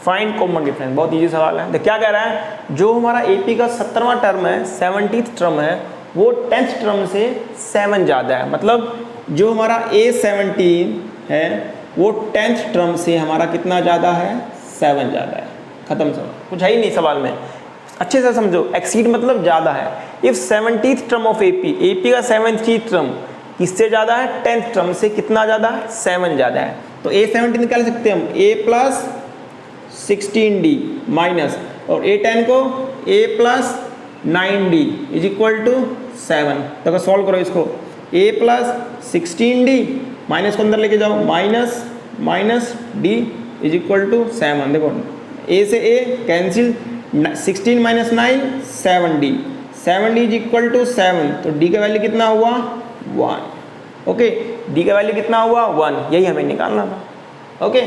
find common difference। बहुत इजी सवाल है। क्या कह रहा है, जो हमारा AP का 17वां टर्म है, 70th टर्म है, वो 10th टर्म से 7 ज़्यादा है। मतलब जो हमारा A17 है वो 10th टर्म से हमारा कितना ज़्यादा है, 7 ज़्यादा है। खत्म सवाल, कुछ है ही नहीं सवाल में, अच्छे से समझो। एक्सीड मतलब ज़्यादा है। If 70th term of AP का 70th टर्म किससे ज़्यादा है, 10th टर्म से कितना ज़्यादा है, 7 ज़्यादा है। तो A17 निकाल सकते हैं हम, A प्लस 16D माइनस, और A10 को A plus 9D is equal to 7। तो अगर सॉल्व करो इसको, A प्लस 16D माइनस को अंदर लेके जाओ, minus D is equal to 7। देखो A से A cancel, 16 minus 9 7D, 7D is equal to 7। तो D का वैल्यू कितना हुआ, 1। ओके, D का वैल्यू कितना हुआ, 1, यही हमें निकालना था। ओके।